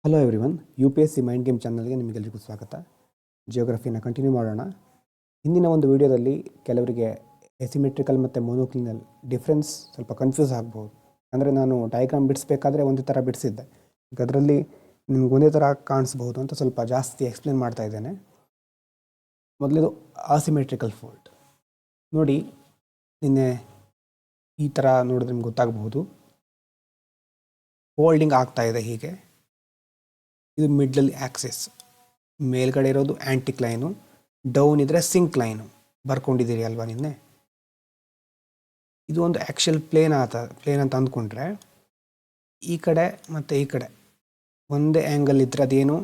Hello everyone, UPSC mind game ಚಾನಲ್ಗೆ ನಿಮಗೆಲ್ಲರಿಗೂ ಸ್ವಾಗತ. ಜಿಯೋಗ್ರಫಿನ ಕಂಟಿನ್ಯೂ ಮಾಡೋಣ. ಹಿಂದಿನ ಒಂದು ವಿಡಿಯೋದಲ್ಲಿ ಕೆಲವರಿಗೆ ಎಸಿಮೆಟ್ರಿಕಲ್ ಮತ್ತು ಮೋನೋಕ್ಲಿನಲ್ ಡಿಫ್ರೆನ್ಸ್ ಸ್ವಲ್ಪ ಕನ್ಫ್ಯೂಸ್ ಆಗ್ಬೋದು. ಅಂದರೆ ನಾನು ಡಯಾಗ್ರಾಮ್ ಬಿಡಿಸ್ಬೇಕಾದ್ರೆ ಒಂದೇ ಥರ ಬಿಡಿಸಿದ್ದೆ, ಈಗ ಅದರಲ್ಲಿ ನಿಮ್ಗೆ ಒಂದೇ ಥರ ಕಾಣಿಸ್ಬೋದು ಅಂತ ಸ್ವಲ್ಪ ಜಾಸ್ತಿ ಎಕ್ಸ್ಪ್ಲೇನ್ ಮಾಡ್ತಾ ಇದ್ದೇನೆ. ಮೊದಲಿದು ಅಸಿಮೆಟ್ರಿಕಲ್ ಫೋಲ್ಡ್ ನೋಡಿ. ನಿನ್ನೆ ಈ ಥರ ನೋಡಿದ್ರೆ ನಿಮ್ಗೆ ಗೊತ್ತಾಗಬಹುದು. ಫೋಲ್ಡಿಂಗ್ ಆಗ್ತಾ ಇದೆ ಹೀಗೆ. ಇದು ಮಿಡ್ಲಲ್ಲಿ ಆಕ್ಸಿಸ್, ಮೇಲ್ಗಡೆ ಇರೋದು ಆ್ಯಂಟಿಕ್ ಲೈನು, ಡೌನ್ ಇದ್ದರೆ ಸಿಂಕ್ ಲೈನು ಬರ್ಕೊಂಡಿದ್ದೀರಿ ಅಲ್ವಾ ನಿನ್ನೆ. ಇದು ಒಂದು ಆ್ಯಕ್ಚುಯಲ್ ಪ್ಲೇನ್ ಅಂತ ಅಂದ್ಕೊಂಡ್ರೆ ಈ ಕಡೆ ಮತ್ತು ಈ ಕಡೆ ಒಂದೇ ಆ್ಯಂಗಲ್ ಇದ್ದರೆ ಅದೇನು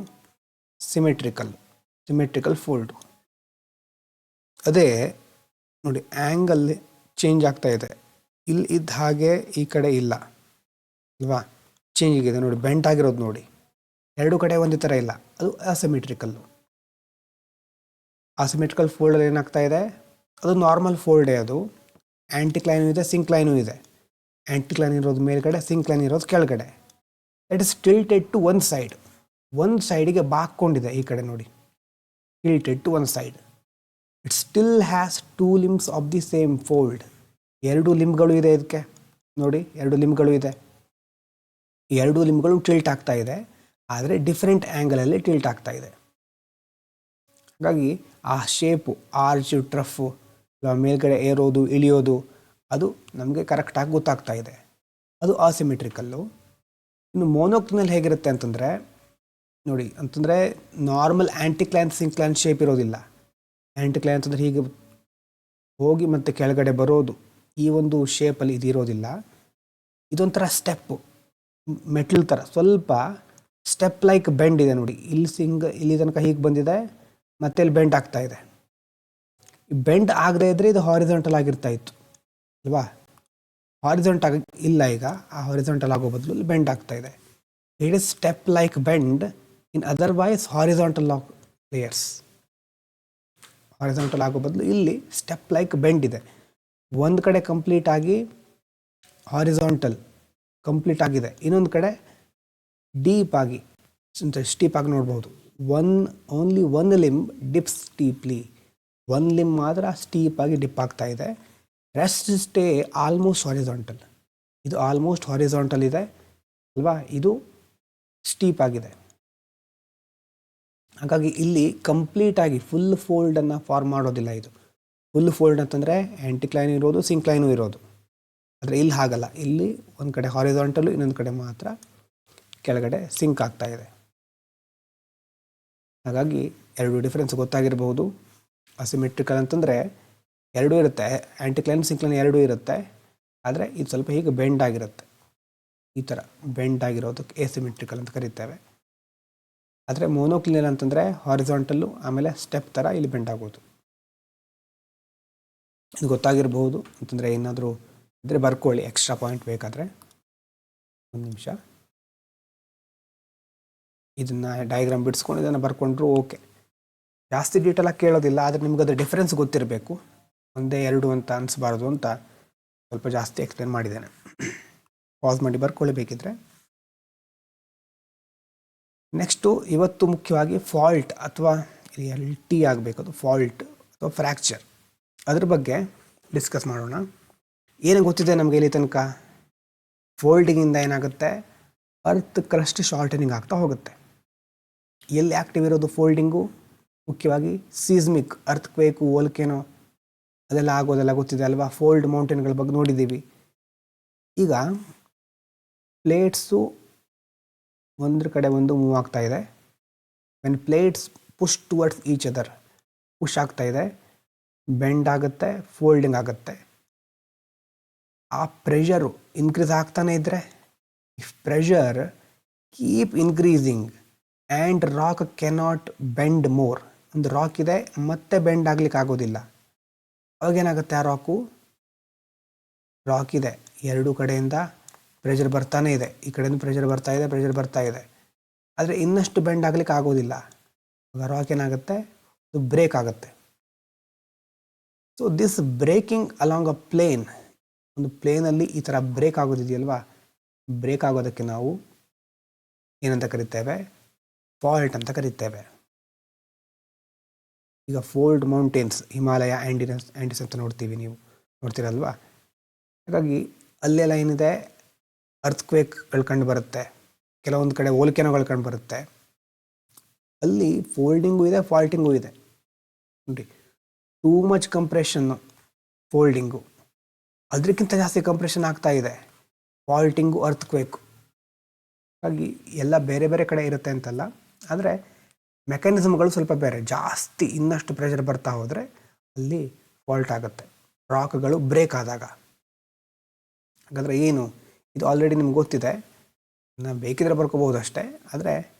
ಸಿಮೆಟ್ರಿಕಲ್ ಫೋಲ್ಡು. ಅದೇ ನೋಡಿ, ಆ್ಯಂಗಲ್ ಚೇಂಜ್ ಆಗ್ತಾ ಇದೆ. ಇಲ್ಲಿ ಇದ್ದ ಹಾಗೆ ಈ ಕಡೆ ಇಲ್ಲ ಅಲ್ವಾ, ಚೇಂಜ್ ಆಗಿದೆ ನೋಡಿ, ಬೆಂಟ್ ಆಗಿರೋದು ನೋಡಿ. ಎರಡು ಕಡೆ ಒಂದೇ ಥರ ಇಲ್ಲ, ಅದು ಅಸಿಮೆಟ್ರಿಕಲ್ಲು. ಅಸಿಮೆಟ್ರಿಕಲ್ ಫೋಲ್ಡಲ್ಲಿ ಏನಾಗ್ತಾ ಇದೆ, ಅದು ನಾರ್ಮಲ್ ಫೋಲ್ಡೇ. ಅದು ಆ್ಯಂಟಿಕ್ ಲೈನು ಇದೆ, ಸಿಂಕ್ ಲೈನು ಇದೆ. ಆ್ಯಂಟಿಕ್ ಲೈನ್ ಇರೋದು ಮೇಲ್ಗಡೆ, ಸಿಂಕ್ ಲೈನ್ ಇರೋದು ಕೆಳಗಡೆ. It is tilted to one side, ಒಂದು ಸೈಡಿಗೆ ಬಾಕ್ಕೊಂಡಿದೆ ಈ ಕಡೆ ನೋಡಿ, tilted to one side. It still has two limbs of the same fold. ಎರಡು ಲಿಂಬ್ಗಳು ಇದೆ ಇದಕ್ಕೆ ನೋಡಿ, ಎರಡು ಲಿಂಬ್ಗಳು ಇದೆ. ಎರಡು ಲಿಂಬ್ಗಳು ಟಿಲ್ಟ್ ಆಗ್ತಾ ಇದೆ, ಆದರೆ ಡಿಫ್ರೆಂಟ್ ಆ್ಯಂಗಲಲ್ಲಿ ಟಿಲ್ಟ್ ಆಗ್ತಾ ಇದೆ. ಹಾಗಾಗಿ ಆ ಶೇಪು, ಆರ್ಚು, ಟ್ರಫು, ಮೇಲ್ಗಡೆ ಏರೋದು ಇಳಿಯೋದು, ಅದು ನಮಗೆ ಕರೆಕ್ಟಾಗಿ ಗೊತ್ತಾಗ್ತಾ ಇದೆ. ಅದು ಅಸಿಮೆಟ್ರಿಕಲ್ಲು. ಇನ್ನು ಮೋನೋಕ್ಲಿನಲ್ ಹೇಗಿರುತ್ತೆ ಅಂತಂದರೆ ನೋಡಿ, ಅಂತಂದರೆ normal anticline, syncline shape ಇರೋದಿಲ್ಲ. ಆ್ಯಂಟಿಕ್ ಲೈನ್ ಅಂತಂದರೆ ಹೀಗೆ ಹೋಗಿ ಮತ್ತು ಕೆಳಗಡೆ ಬರೋದು, ಈ ಒಂದು ಶೇಪಲ್ಲಿ ಇದು ಇರೋದಿಲ್ಲ. ಇದೊಂಥರ ಸ್ಟೆಪ್ಪು, ಮೆಟ್ಲ್ ಥರ ಸ್ವಲ್ಪ ಸ್ಟೆಪ್ ಲೈಕ್ ಬೆಂಡ್ ಇದೆ ನೋಡಿ. ಇಲ್ಲಿ ತನಕ ಹೀಗೆ ಬಂದಿದೆ, ಮತ್ತೆ ಇಲ್ಲಿ ಬೆಂಡ್ ಆಗ್ತಾ ಇದೆ. ಬೆಂಡ್ ಆಗದೇ ಇದ್ದರೆ ಇದು ಹಾರಿಜಾಂಟಲ್ ಆಗಿರ್ತಾ ಇತ್ತು ಅಲ್ವಾ. ಹಾರಿಜಾಂಟಲ್ ಇಲ್ಲ, ಈಗ ಆ ಹಾರಿಜಾಂಟಲ್ ಆಗೋ ಬದಲು ಇಲ್ಲಿ ಬೆಂಡ್ ಆಗ್ತಾ ಇದೆ. It is step like bend in otherwise horizontal layers. Horizontal ಆಗೋ ಬದಲು ಇಲ್ಲಿ ಸ್ಟೆಪ್ ಲೈಕ್ ಬೆಂಡ್ ಇದೆ. ಒಂದು ಕಡೆ ಕಂಪ್ಲೀಟ್ ಆಗಿ ಹಾರಿಜಾಂಟಲ್ ಕಂಪ್ಲೀಟ್ ಆಗಿದೆ, ಇನ್ನೊಂದು ಕಡೆ ಡೀಪ್ ಆಗಿ ಸ್ಟೀಪ್ ಆಗಿ ನೋಡ್ಬೋದು. ಓನ್ಲಿ ಒನ್ ಲಿಂಬ್ ಡಿಪ್ಸ್ ಸ್ಟೀಪ್ಲಿ, ಒಂದು ಲಿಂಬ್ ಮಾತ್ರ ಸ್ಟೀಪ್ ಆಗಿ ಡಿಪ್ ಆಗ್ತಾ ಇದೆ. Rest stay almost horizontal. ಇದು ಆಲ್ಮೋಸ್ಟ್ ಹಾರಿಜಾಂಟಲ್ ಇದೆ ಅಲ್ವಾ, ಇದು ಸ್ಟೀಪ್ ಆಗಿದೆ. ಹಾಗಾಗಿ ಇಲ್ಲಿ ಕಂಪ್ಲೀಟಾಗಿ ಫುಲ್ ಫೋಲ್ಡನ್ನು ಫಾರ್ಮ್ ಮಾಡೋದಿಲ್ಲ. ಇದು ಫುಲ್ ಫೋಲ್ಡ್ ಅಂತಂದರೆ ಆ್ಯಂಟಿಕ್ ಲೈನ್ ಇರೋದು, ಸಿಂಕ್ ಲೈನು ಇರೋದು. ಆದರೆ ಇಲ್ಲಿ ಹಾಗಲ್ಲ, ಇಲ್ಲಿ ಒಂದು ಕಡೆ ಹಾರಿಜಾಂಟಲು, ಇನ್ನೊಂದು ಕಡೆ ಮಾತ್ರ ಕೆಳಗಡೆ ಸಿಂಕ್ ಆಗ್ತಾ ಇದೆ. ಹಾಗಾಗಿ ಎರಡು ಡಿಫ್ರೆನ್ಸ್ ಗೊತ್ತಾಗಿರಬಹುದು. ಅಸಿಮೆಟ್ರಿಕಲ್ ಅಂತಂದರೆ ಎರಡೂ ಇರುತ್ತೆ, ಆ್ಯಂಟಿಕ್ ಲೈನ್, ಸಿಂಕ್ ಲೈನ್ ಎರಡೂ ಇರುತ್ತೆ. ಆದರೆ ಇದು ಸ್ವಲ್ಪ ಹೀಗೆ ಬೆಂಡ್ ಆಗಿರುತ್ತೆ, ಈ ಥರ ಬೆಂಡ್ ಆಗಿರೋದಕ್ಕೆ ಎಸಿಮೆಟ್ರಿಕಲ್ ಅಂತ ಕರೀತೇವೆ. ಆದರೆ ಮೋನೋಕ್ಲಿನಲ್ ಅಂತಂದರೆ ಹಾರಿಜಾಂಟಲ್ಲು, ಆಮೇಲೆ ಸ್ಟೆಪ್ ಥರ ಇಲ್ಲಿ ಬೆಂಡ್ ಆಗೋದು. ಇದು ಗೊತ್ತಾಗಿರಬಹುದು ಅಂತಂದರೆ ಏನಾದರೂ ಇದ್ದರೆ ಬರ್ಕೊಳ್ಳಿ, ಎಕ್ಸ್ಟ್ರಾ ಪಾಯಿಂಟ್ ಬೇಕಾದರೆ. ಒಂದು ನಿಮಿಷ, ಇದನ್ನು ಡಯಾಗ್ರಾಮ್ ಬಿಡಿಸ್ಕೊಂಡು ಇದನ್ನು ಬರ್ಕೊಂಡ್ರು ಓಕೆ. ಜಾಸ್ತಿ ಡೀಟೇಲಾಗಿ ಕೇಳೋದಿಲ್ಲ, ಆದರೆ ನಿಮ್ಗೆ ಅದು ಡಿಫ್ರೆನ್ಸ್ ಗೊತ್ತಿರಬೇಕು. ಒಂದೇ ಎರಡು ಅಂತ ಅನಿಸ್ಬಾರ್ದು ಅಂತ ಸ್ವಲ್ಪ ಜಾಸ್ತಿ ಎಕ್ಸ್ಪ್ಲೇನ್ ಮಾಡಿದ್ದೇನೆ. ಪಾಸ್ ಮಾಡಿ ಬರ್ಕೊಳ್ಳಬೇಕಿದ್ರೆ. ನೆಕ್ಸ್ಟು ಇವತ್ತು ಮುಖ್ಯವಾಗಿ ಫಾಲ್ಟ್ ಅಥವಾ ಟಿ ಆಗಬೇಕು, ಅದು ಫಾಲ್ಟ್ ಅಥವಾ ಫ್ರ್ಯಾಕ್ಚರ್, ಅದ್ರ ಬಗ್ಗೆ ಡಿಸ್ಕಸ್ ಮಾಡೋಣ. ಏನು ಗೊತ್ತಿದೆ ನಮಗೆ ಇಲ್ಲಿ ತನಕ? ಫೋಲ್ಡಿಂಗಿಂದ ಏನಾಗುತ್ತೆ, ಅರ್ತ್ ಕ್ರಸ್ಟ್ ಶಾರ್ಟನಿಂಗ್ ಆಗ್ತಾ ಹೋಗುತ್ತೆ. ಎಲ್ಲಿ ಆ್ಯಕ್ಟಿವ್ ಇರೋದು ಫೋಲ್ಡಿಂಗು? ಮುಖ್ಯವಾಗಿ ಸೀಸ್ಮಿಕ್, ಅರ್ತ್ ಕ್ವೇಕು, ವೋಲ್ಕೆನೋ ಅದೆಲ್ಲ ಆಗೋದೆಲ್ಲ ಗೊತ್ತಿದೆ ಅಲ್ವಾ. ಫೋಲ್ಡ್ ಮೌಂಟೇನ್ಗಳ ಬಗ್ಗೆ ನೋಡಿದ್ದೀವಿ. ಈಗ ಪ್ಲೇಟ್ಸು ಒಂದ್ರ ಕಡೆ ಒಂದು ಮೂವ್ ಆಗ್ತಾ ಇದೆ. When plates push towards each other, push ಆಗ್ತಾ ಇದೆ, ಬೆಂಡ್ ಆಗುತ್ತೆ, ಫೋಲ್ಡಿಂಗ್ ಆಗುತ್ತೆ. ಆ ಪ್ರೆಷರು ಇನ್ಕ್ರೀಸ್ ಆಗ್ತಾನೆ ಇದ್ದರೆ, if pressure keep increasing and rock cannot bend more, ಒಂದು ರಾಕ್ ಇದೆ ಮತ್ತೆ ಬೆಂಡ್ ಆಗ್ಲಿಕ್ಕೆ ಆಗೋದಿಲ್ಲ, ಅವಾಗೇನಾಗುತ್ತೆ, ಆ ರಾಕ್ ಇದೆ, ಎರಡೂ ಕಡೆಯಿಂದ ಪ್ರೆಷರ್ ಬರ್ತಾನೆ ಇದೆ, ಈ ಕಡೆಯಿಂದ ಪ್ರೆಷರ್ ಬರ್ತಾ ಇದೆ, ಆದರೆ ಇನ್ನಷ್ಟು ಬೆಂಡ್ ಆಗ್ಲಿಕ್ಕೆ ಆಗೋದಿಲ್ಲ. ಆಗ ರಾಕ್ ಏನಾಗುತ್ತೆ, ಅದು ಬ್ರೇಕ್ ಆಗುತ್ತೆ. So this breaking along a plane, ಒಂದು ಪ್ಲೇನಲ್ಲಿ ಈ ಥರ ಬ್ರೇಕ್ ಆಗೋದಿದೆಯಲ್ವಾ, ಬ್ರೇಕ್ ಆಗೋದಕ್ಕೆ ನಾವು ಏನಂತ ಕರಿತೇವೆ? ಫಾಲ್ಟ್ ಅಂತ ಕರಿತೇವೆ. ಈಗ ಫೋಲ್ಡ್ ಮೌಂಟೇನ್ಸ್, ಹಿಮಾಲಯ, ಆ್ಯಂಡಿಸ್ ಅಂತ ನೋಡ್ತೀವಿ, ನೀವು ನೋಡ್ತೀರಲ್ವಾ? ಹಾಗಾಗಿ ಅಲ್ಲೆಲ್ಲ ಏನಿದೆ, ಅರ್ಥ್ಕ್ವೇಕ್ಗಳು ಕಂಡು ಬರುತ್ತೆ, ಕೆಲವೊಂದು ಕಡೆ ವೋಲ್ಕೆನೋಗಳು ಕಂಡು ಬರುತ್ತೆ. ಅಲ್ಲಿ ಫೋಲ್ಡಿಂಗು ಇದೆ, ಫಾಲ್ಟಿಂಗು ಇದೆ ನೋಡಿ. ಟೂ ಮಚ್ ಕಂಪ್ರೆಷನ್ನು ಫೋಲ್ಡಿಂಗು, ಅದಕ್ಕಿಂತ ಜಾಸ್ತಿ ಕಂಪ್ರೆಷನ್ ಆಗ್ತಾ ಇದೆ ಫಾಲ್ಟಿಂಗು, ಅರ್ಥ್ಕ್ವೇಕು. ಹಾಗಾಗಿ ಎಲ್ಲ ಬೇರೆ ಬೇರೆ ಕಡೆ ಇರುತ್ತೆ ಅಂತಲ್ಲ, ಆದರೆ ಮೆಕ್ಯಾನಿಸಮ್ಗಳು ಸ್ವಲ್ಪ ಬೇರೆ. ಜಾಸ್ತಿ ಇನ್ನಷ್ಟು ಪ್ರೆಷರ್ ಬರ್ತಾ ಹೋದರೆ ಅಲ್ಲಿ ಫಾಲ್ಟ್ ಆಗುತ್ತೆ, ರಾಕ್ಗಳು ಬ್ರೇಕ್ ಆದಾಗ. ಹಾಗಾದರೆ ಏನು ಇದು? ಆಲ್ರೆಡಿ ನಿಮ್ಗೆ ಗೊತ್ತಿದೆ, ನಾವು ಬೇಕಿದ್ರೆ ಬರ್ಕೋಬಹುದು ಅಷ್ಟೇ, ಆದರೆ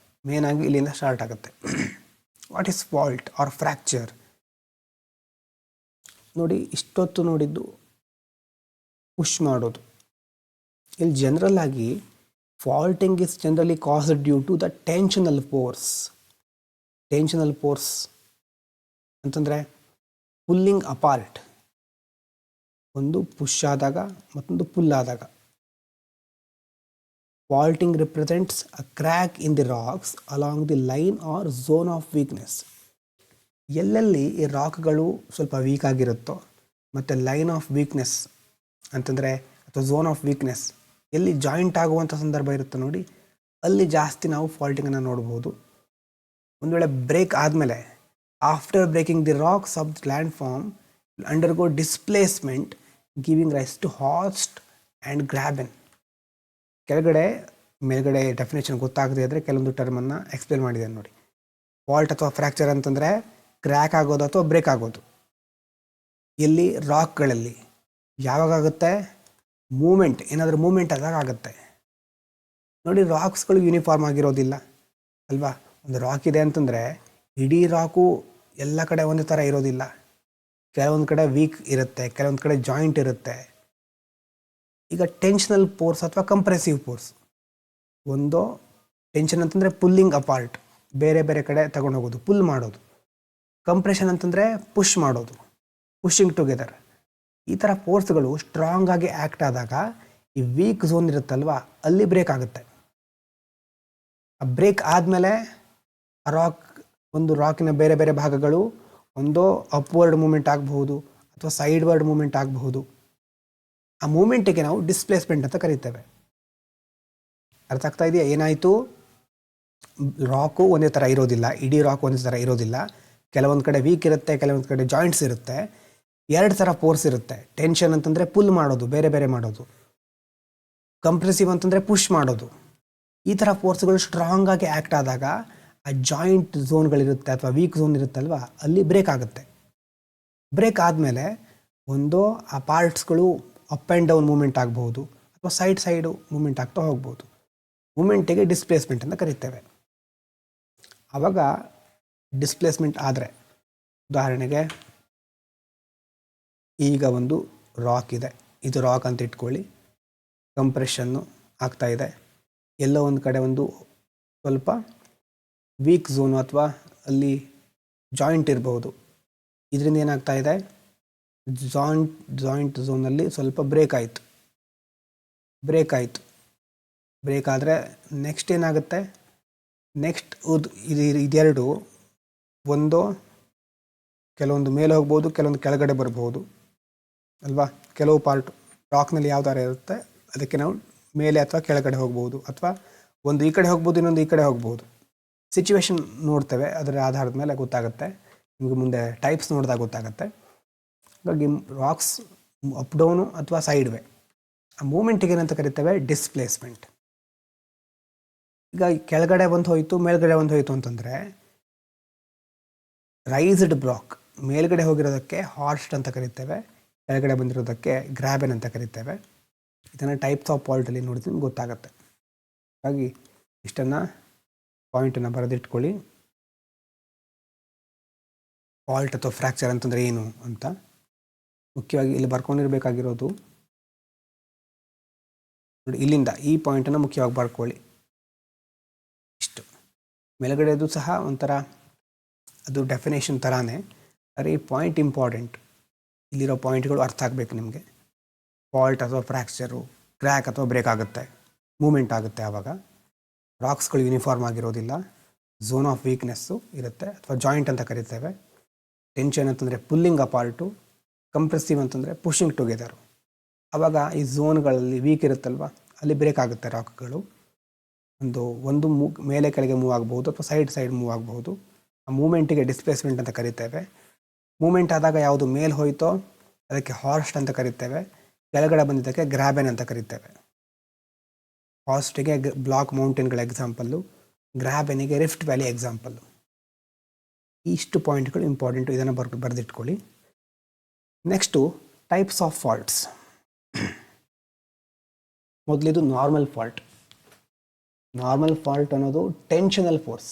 ಮೇನಾಗಿ ಇಲ್ಲಿಂದ ಸ್ಟಾರ್ಟ್ ಆಗುತ್ತೆ. What is fault or fracture? ನೋಡಿ, ಇಷ್ಟೊತ್ತು ನೋಡಿದ್ದು ಪುಷ್ ಮಾಡೋದು. ಇಲ್ಲಿ ಜನರಲ್ ಆಗಿ faulting is generally caused due to the tensional force. Tensional force ಅಂತಂದರೆ ಪುಲ್ಲಿಂಗ್ ಅಪಾರ್ಟ್, ಒಂದು ಪುಷ್ ಆದಾಗ ಮತ್ತೊಂದು ಪುಲ್ ಆದಾಗ. Faulting represents a crack in the rocks along the line or zone of weakness. ಎಲ್ಲೆಲ್ಲಿ ಈ ರಾಕ್ಗಳು ಸ್ವಲ್ಪ ವೀಕ್ ಆಗಿರುತ್ತೋ, ಮತ್ತು ಲೈನ್ ಆಫ್ ವೀಕ್ನೆಸ್ ಅಂತಂದರೆ ಅಥವಾ ಝೋನ್ ಆಫ್ ವೀಕ್ನೆಸ್ ಎಲ್ಲಿ ಜಾಯಿಂಟ್ ಆಗುವಂಥ ಸಂದರ್ಭ ಇರುತ್ತೆ ನೋಡಿ, ಅಲ್ಲಿ ಜಾಸ್ತಿ ನಾವು ಫಾಲ್ಟಿಂಗನ್ನು ನೋಡ್ಬೋದು. ಒಂದು ವೇಳೆ ಬ್ರೇಕ್ ಆದಮೇಲೆ, after breaking the rocks of the landform undergo displacement giving rise to horst and graben. ಕೆಳಗಡೆ ಮೇಲ್ಗಡೆ ಡೆಫಿನೇಷನ್ ಗೊತ್ತಾಗದೇ ಇದ್ದರೆ ಕೆಲವೊಂದು ಟರ್ಮನ್ನು ಎಕ್ಸ್ಪ್ಲೇನ್ ಮಾಡಿದೆ ನೋಡಿ. ಫಾಲ್ಟ್ ಅಥವಾ ಫ್ರ್ಯಾಕ್ಚರ್ ಅಂತಂದರೆ ಕ್ರ್ಯಾಕ್ ಆಗೋದು ಅಥವಾ ಬ್ರೇಕ್ ಆಗೋದು. ಎಲ್ಲಿ? ರಾಕ್ಗಳಲ್ಲಿ. ಯಾವಾಗುತ್ತೆ? ಮೂಮೆಂಟ್, ಏನಾದರೂ ಮೂಮೆಂಟ್ ಆದಾಗ ಆಗುತ್ತೆ ನೋಡಿ. ರಾಕ್ಸ್ಗಳು ಯೂನಿಫಾರ್ಮ್ ಆಗಿರೋದಿಲ್ಲ ಅಲ್ವಾ? ಒಂದು ರಾಕ್ ಇದೆ ಅಂತಂದರೆ ಇಡೀ ರಾಕು ಎಲ್ಲ ಕಡೆ ಒಂದೇ ಥರ ಇರೋದಿಲ್ಲ. ಕೆಲವೊಂದು ಕಡೆ ವೀಕ್ ಇರುತ್ತೆ, ಕೆಲವೊಂದು ಕಡೆ ಜಾಯಿಂಟ್ ಇರುತ್ತೆ. ಈಗ ಟೆನ್ಷನಲ್ ಫೋರ್ಸ್ ಅಥವಾ ಕಂಪ್ರೆಸಿವ್ ಫೋರ್ಸ್, ಒಂದು ಟೆನ್ಷನ್ ಅಂತಂದರೆ ಪುಲ್ಲಿಂಗ್ ಅಪಾರ್ಟ್, ಬೇರೆ ಬೇರೆ ಕಡೆ ತಗೊಂಡು ಹೋಗೋದು, ಪುಲ್ ಮಾಡೋದು. ಕಂಪ್ರೆಷನ್ ಅಂತಂದರೆ ಪುಷ್ ಮಾಡೋದು, ಪುಷಿಂಗ್ ಟುಗೆದರ್. ಈ ಥರ ಫೋರ್ಸ್ಗಳು ಸ್ಟ್ರಾಂಗ್ ಆಗಿ ಆ್ಯಕ್ಟ್ ಆದಾಗ ಈ ವೀಕ್ ಝೋನ್ ಇರುತ್ತಲ್ವ, ಅಲ್ಲಿ ಬ್ರೇಕ್ ಆಗುತ್ತೆ. ಆ ಬ್ರೇಕ್ ಆದಮೇಲೆ ರಾಕಿನ ಬೇರೆ ಬೇರೆ ಭಾಗಗಳು ಒಂದು ಅಪ್ವರ್ಡ್ ಮೂಮೆಂಟ್ ಆಗಬಹುದು ಅಥವಾ ಸೈಡ್ವರ್ಡ್ ಮೂಮೆಂಟ್ ಆಗಬಹುದು. ಆ ಮೂಮೆಂಟಿಗೆ ನಾವು ಡಿಸ್ಪ್ಲೇಸ್ಮೆಂಟ್ ಅಂತ ಕರಿತೇವೆ. ಅರ್ಥ ಆಗ್ತಾ ಇದೆಯಾ? ಏನಾಯಿತು? ರಾಕು ಒಂದೇ ಥರ ಇರೋದಿಲ್ಲ, ಇಡೀ ರಾಕ್ ಒಂದೇ ಥರ ಇರೋದಿಲ್ಲ. ಕೆಲವೊಂದು ಕಡೆ ವೀಕ್ ಇರುತ್ತೆ, ಕೆಲವೊಂದು ಕಡೆ ಜಾಯಿಂಟ್ಸ್ ಇರುತ್ತೆ. ಎರಡು ಥರ ಫೋರ್ಸ್ ಇರುತ್ತೆ. ಟೆನ್ಷನ್ ಅಂತಂದರೆ ಪುಲ್ ಮಾಡೋದು, ಬೇರೆ ಬೇರೆ ಮಾಡೋದು. ಕಂಪ್ರೆಸಿವ್ ಅಂತಂದರೆ ಪುಷ್ ಮಾಡೋದು. ಈ ಥರ ಫೋರ್ಸ್ಗಳು ಸ್ಟ್ರಾಂಗ್ ಆಗಿ ಆ್ಯಕ್ಟ್ ಆದಾಗ ಆ ಜಾಯಿಂಟ್ ಝೋನ್ಗಳಿರುತ್ತೆ ಅಥವಾ ವೀಕ್ ಝೋನ್ ಇರುತ್ತಲ್ವ, ಅಲ್ಲಿ ಬ್ರೇಕ್ ಆಗುತ್ತೆ. ಬ್ರೇಕ್ ಆದಮೇಲೆ ಒಂದು ಆ ಪಾರ್ಟ್ಸ್ಗಳು ಅಪ್ ಆ್ಯಂಡ್ ಡೌನ್ ಮೂಮೆಂಟ್ ಆಗ್ಬೋದು ಅಥವಾ ಸೈಡು ಮೂಮೆಂಟ್ ಆಗ್ತಾ ಹೋಗ್ಬೋದು. ಮೂಮೆಂಟಿಗೆ ಡಿಸ್ಪ್ಲೇಸ್ಮೆಂಟ್ ಅಂತ ಕರಿತೇವೆ. ಆವಾಗ ಡಿಸ್ಪ್ಲೇಸ್ಮೆಂಟ್ ಆದರೆ, ಉದಾಹರಣೆಗೆ ಈಗ ಒಂದು ರಾಕ್ ಇದೆ, ಇದು ರಾಕ್ ಅಂತ ಇಟ್ಕೊಳ್ಳಿ. ಕಂಪ್ರೆಷನ್ನು ಆಗ್ತಾ ಇದೆ, ಎಲ್ಲೋ ಒಂದು ಕಡೆ ಒಂದು ಸ್ವಲ್ಪ ವೀಕ್ ಝೋನು ಅಥವಾ ಅಲ್ಲಿ ಜಾಯಿಂಟ್ ಇರಬಹುದು. ಇದರಿಂದ ಏನಾಗ್ತಾ ಇದೆ? ಜಾಯಿಂಟ್ ಝೋನಲ್ಲಿ ಸ್ವಲ್ಪ ಬ್ರೇಕ್ ಆಯಿತು. ಬ್ರೇಕ್ ಆದರೆ ನೆಕ್ಸ್ಟ್ ಏನಾಗುತ್ತೆ? ನೆಕ್ಸ್ಟ್ ಇದೆರಡು ಒಂದು ಕೆಲವೊಂದು ಮೇಲೆ ಹೋಗ್ಬೋದು, ಕೆಲವೊಂದು ಕೆಳಗಡೆ ಬರ್ಬೋದು ಅಲ್ವಾ? ಕೆಲವು ಪಾರ್ಟ್ ರಾಕ್ನಲ್ಲಿ ಯಾವ ಥರ ಇರುತ್ತೆ ಅದಕ್ಕೆ ನಾವು ಮೇಲೆ ಅಥವಾ ಕೆಳಗಡೆ ಹೋಗ್ಬೋದು, ಅಥವಾ ಒಂದು ಈ ಕಡೆ ಹೋಗ್ಬೋದು, ಇನ್ನೊಂದು ಈ ಕಡೆ ಹೋಗ್ಬೋದು. ಸಿಚುವೇಶನ್ ನೋಡ್ತೇವೆ, ಅದರ ಆಧಾರದ ಮೇಲೆ ಗೊತ್ತಾಗುತ್ತೆ ನಿಮಗೆ. ಮುಂದೆ ಟೈಪ್ಸ್ ನೋಡಿದಾಗ ಗೊತ್ತಾಗುತ್ತೆ. ಹಾಗಾಗಿ ರಾಕ್ಸ್ ಅಪ್ ಡೌನು ಅಥವಾ ಸೈಡ್ ವೇ, ಆ ಮೂಮೆಂಟಿಗೆ ಏನಂತ ಕರಿತೇವೆ? ಡಿಸ್ಪ್ಲೇಸ್ಮೆಂಟ್. ಈಗ ಕೆಳಗಡೆ ಒಂದು ಹೋಯಿತು, ಮೇಲ್ಗಡೆ ಒಂದು ಹೋಯಿತು ಅಂತಂದರೆ ರೈಸ್ಡ್ ಬ್ಲಾಕ್, ಮೇಲ್ಗಡೆ ಹೋಗಿರೋದಕ್ಕೆ ಹಾರ್ಸ್ಟ್ ಅಂತ ಕರಿತೇವೆ, ಕೆಳಗಡೆ ಬಂದಿರೋದಕ್ಕೆ ಗ್ರ್ಯಾಬೆನ್ ಅಂತ ಕರಿತೇವೆ. ಇದನ್ನು ಟೈಪ್ಸ್ ಆಫ್ ಫಾಲ್ಟಲ್ಲಿ ನೋಡಿದ್ರೆ ಗೊತ್ತಾಗುತ್ತೆ. ಹಾಗಾಗಿ ಇಷ್ಟನ್ನು ಪಾಯಿಂಟನ್ನು ಬರೆದಿಟ್ಕೊಳ್ಳಿ. ಫಾಲ್ಟ್ ಅಥವಾ ಫ್ರ್ಯಾಕ್ಚರ್ ಅಂತಂದರೆ ಏನು ಅಂತ ಮುಖ್ಯವಾಗಿ ಇಲ್ಲಿ ಬರ್ಕೊಂಡಿರಬೇಕಾಗಿರೋದು ನೋಡಿ. ಇಲ್ಲಿಂದ ಈ ಪಾಯಿಂಟನ್ನು ಮುಖ್ಯವಾಗಿ ಬರ್ಕೊಳ್ಳಿ. ಇಷ್ಟು ಮೇಲ್ಗಡೆದು ಸಹ ಒಂಥರ ಅದು ಡೆಫಿನೇಷನ್ ಥರಾನೇ, ಆದರೆ ಈ ಪಾಯಿಂಟ್ ಇಂಪಾರ್ಟೆಂಟ್. ಇಲ್ಲಿರೋ ಪಾಯಿಂಟ್ಗಳು ಅರ್ಥ ಆಗಬೇಕು ನಿಮಗೆ. ಫಾಲ್ಟ್ ಅಥವಾ ಫ್ರ್ಯಾಕ್ಚರು, ಕ್ರ್ಯಾಕ್ ಅಥವಾ ಬ್ರೇಕ್ ಆಗುತ್ತೆ, ಮೂಮೆಂಟ್ ಆಗುತ್ತೆ ಆವಾಗ. ರಾಕ್ಸ್ಗಳು ಯೂನಿಫಾರ್ಮ್ ಆಗಿರೋದಿಲ್ಲ, ಝೋನ್ ಆಫ್ ವೀಕ್ನೆಸ್ಸು ಇರುತ್ತೆ ಅಥವಾ ಜಾಯಿಂಟ್ ಅಂತ ಕರಿತೇವೆ. ಟೆನ್ಷನ್ ಅಂತಂದರೆ ಪುಲ್ಲಿಂಗ್ ಅಪಾರ್ಟು, ಕಂಪ್ರೆಸಿವ್ ಅಂತಂದರೆ ಪುಷಿಂಗ್ ಟುಗೆದರು. ಆವಾಗ ಈ ಝೋನ್ಗಳಲ್ಲಿ ವೀಕ್ ಇರುತ್ತಲ್ವ, ಅಲ್ಲಿ ಬ್ರೇಕ್ ಆಗುತ್ತೆ ರಾಕ್ಗಳು. ಒಂದು ಮೇಲೆ ಕೆಳಗೆ ಮೂವ್ ಆಗಬಹುದು ಅಥವಾ ಸೈಡ್ ಮೂವ್ ಆಗಬಹುದು. ಆ ಮೂಮೆಂಟಿಗೆ ಡಿಸ್ಪ್ಲೇಸ್ಮೆಂಟ್ ಅಂತ ಕರಿತೇವೆ. ಮೂಮೆಂಟ್ ಆದಾಗ ಯಾವುದು ಮೇಲೆ ಹೋಯ್ತೋ ಅದಕ್ಕೆ ಹಾರ್ಸ್ಟ್ ಅಂತ ಕರಿತೇವೆ, ಕೆಳಗಡೆ ಬಂದಿದ್ದಕ್ಕೆ ಗ್ರಾಬೆನ್ ಅಂತ ಕರಿತೇವೆ. ಹಾರ್ಸ್ಟಿಗೆ ಬ್ಲಾಕ್ ಮೌಂಟೇನ್ಗಳ ಎಕ್ಸಾಂಪಲ್ಲು, ಗ್ರಾಬೆನಿಗೆ ರಿಫ್ಟ್ ವ್ಯಾಲಿ ಎಕ್ಸಾಂಪಲ್ಲು. ಇಷ್ಟು ಪಾಯಿಂಟ್ಗಳು ಇಂಪಾರ್ಟೆಂಟು, ಇದನ್ನು ಬರೆದಿಟ್ಕೊಳ್ಳಿ. Next types of faults. ಮೊದಲಿದು ನಾರ್ಮಲ್ ಫಾಲ್ಟ್. ನಾರ್ಮಲ್ ಫಾಲ್ಟ್ ಅನ್ನೋದು ಟೆನ್ಷನಲ್ ಫೋರ್ಸ್.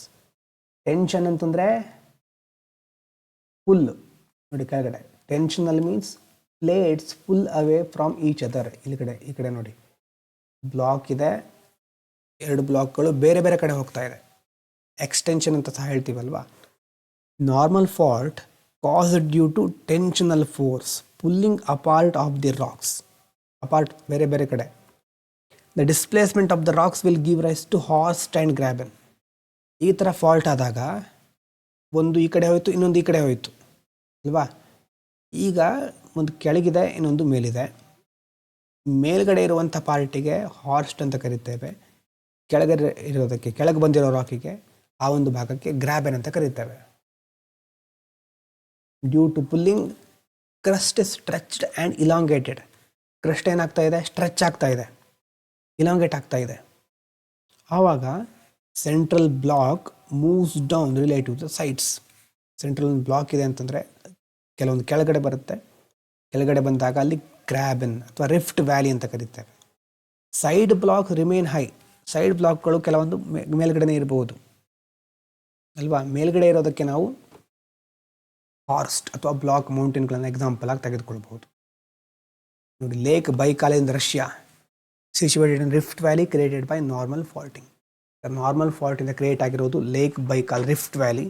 ಟೆನ್ಷನ್ ಅಂತಂದರೆ ಪುಲ್ ನೋಡಿ ಕೆಳಗಡೆ. Tensional means plates pull away from each other. ಈ ಕಡೆ ನೋಡಿ, ಬ್ಲಾಕ್ ಇದೆ, 2 ಬ್ಲಾಕ್ಗಳು ಬೇರೆ ಬೇರೆ ಕಡೆ ಹೋಗ್ತಾ ಇದೆ, ಎಕ್ಸ್ಟೆನ್ಷನ್ ಅಂತ ಸಹ ಹೇಳ್ತೀವಲ್ವ. Normal fault caused due to tensional force pulling apart of the rocks. Apart ಬೇರೆ ಬೇರೆ ಕಡೆ. The displacement of the rocks will give rise to horst and graben. ಈ ಥರ ಫಾಲ್ಟ್ ಆದಾಗ ಒಂದು ಈ ಕಡೆ ಹೋಯಿತು, ಇನ್ನೊಂದು ಈ ಕಡೆ ಹೋಯಿತು ಅಲ್ವಾ. ಈಗ ಒಂದು ಕೆಳಗಿದೆ, ಇನ್ನೊಂದು ಮೇಲಿದೆ. ಮೇಲ್ಗಡೆ ಇರುವಂಥ ಪಾರ್ಟಿಗೆ ಹಾರ್ಸ್ಟ್ ಅಂತ ಕರಿತೇವೆ, ಕೆಳಗಡೆ ಇರೋದಕ್ಕೆ, ಕೆಳಗೆ ಬಂದಿರೋ ರಾಕಿಗೆ ಆ ಒಂದು ಭಾಗಕ್ಕೆ ಗ್ರಾಬೆನ್ ಅಂತ ಕರಿತೇವೆ. Due to pulling crust is stretched and elongated. Crust ಏನಾಗ್ತಾ ಇದೆ, ಸ್ಟ್ರೆಚ್ ಆಗ್ತಾ ಇದೆ, ಇಲಾಂಗೇಟ್ ಆಗ್ತಾ ಇದೆ. ಆವಾಗ central block moves down relative the sides. Central block ಇದೆ ಅಂತಂದರೆ ಕೆಲವೊಂದು ಕೆಳಗಡೆ ಬರುತ್ತೆ, ಕೆಳಗಡೆ ಬಂದಾಗ ಅಲ್ಲಿ ಗ್ರಾಬೆನ್ ಅಥವಾ ರಿಫ್ಟ್ ವ್ಯಾಲಿ ಅಂತ ಕರಿತೇವೆ. Side block remain high. Side ಬ್ಲಾಕ್ಗಳು ಕೆಲವೊಂದು ಮೇಲ್ಗಡೆನೇ ಇರಬಹುದು ಅಲ್ವಾ. ಮೇಲ್ಗಡೆ ಇರೋದಕ್ಕೆ ನಾವು ಹಾರ್ಸ್ಟ್ ಅಥವಾ ಬ್ಲಾಕ್ ಮೌಂಟೇನ್ಗಳನ್ನು ಎಕ್ಸಾಂಪಲ್ ಆಗಿ ತೆಗೆದುಕೊಳ್ಬಹುದು. ನೋಡಿ, lake Baikal in Russia situated in rift valley created by normal faulting. Normal ಫಾಲ್ಟಿಂದ ಕ್ರಿಯೇಟ್ ಆಗಿರೋದು ಲೇಕ್ ಬೈಕಾಲ್ ರಿಫ್ಟ್ ವ್ಯಾಲಿ.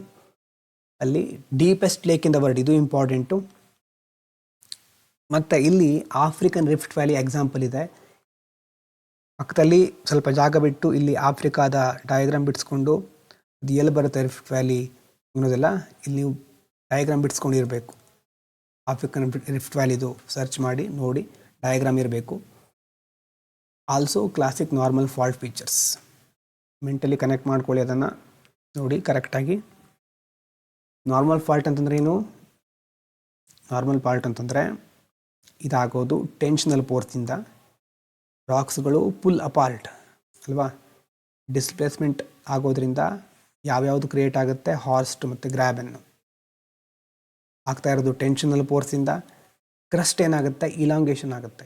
ಅಲ್ಲಿ deepest lake in the world, ಇದು ಇಂಪಾರ್ಟೆಂಟು. ಮತ್ತು ಇಲ್ಲಿ ಆಫ್ರಿಕನ್ ರಿಫ್ಟ್ ವ್ಯಾಲಿ ಎಕ್ಸಾಂಪಲ್ ಇದೆ. ಪಕ್ಕದಲ್ಲಿ ಸ್ವಲ್ಪ ಜಾಗ ಬಿಟ್ಟು ಇಲ್ಲಿ ಆಫ್ರಿಕಾದ ಡಯಾಗ್ರಾಮ್ ಬಿಡಿಸ್ಕೊಂಡು ಅದು ಎಲ್ಲಿ ಬರುತ್ತೆ ರಿಫ್ಟ್ ವ್ಯಾಲಿ ಅನ್ನೋದೆಲ್ಲ ಇಲ್ಲಿ ನೀವು ಡಯಾಗ್ರಾಮ್ ಬಿಡಿಸ್ಕೊಂಡಿರಬೇಕು. ಆಫ್ರಿಕನ್ ರಿಫ್ಟ್ ವ್ಯಾಲಿದು ಸರ್ಚ್ ಮಾಡಿ ನೋಡಿ, ಡಯಾಗ್ರಾಮ್ ಇರಬೇಕು. Also classic normal fault features. Mentally connect ಮಾಡ್ಕೊಳ್ಳಿ, ಅದನ್ನು ನೋಡಿ ಕರೆಕ್ಟಾಗಿ. ನಾರ್ಮಲ್ ಫಾಲ್ಟ್ ಅಂತಂದ್ರೆ ಏನು? ನಾರ್ಮಲ್ ಫಾಲ್ಟ್ ಅಂತಂದರೆ ಇದಾಗೋದು ಟೆನ್ಷನಲ್ ಫೋರ್ಸಿಂದ. ರಾಕ್ಸ್ಗಳು ಪುಲ್ ಅಪಾರ್ಟ್ ಅಲ್ವಾ, ಡಿಸ್ಪ್ಲೇಸ್ಮೆಂಟ್ ಆಗೋದ್ರಿಂದ ಯಾವ್ಯಾವುದು ಕ್ರಿಯೇಟ್ ಆಗುತ್ತೆ, ಹಾರ್ಸ್ಟ್ ಮತ್ತು ಗ್ರಾಬೆನ್ನು ಆಗ್ತಾ ಇರೋದು ಟೆನ್ಷನಲ್ ಫೋರ್ಸಿಂದ. ಕ್ರಸ್ಟ್ ಏನಾಗುತ್ತೆ, ಇಲಾಂಗೇಷನ್ ಆಗುತ್ತೆ.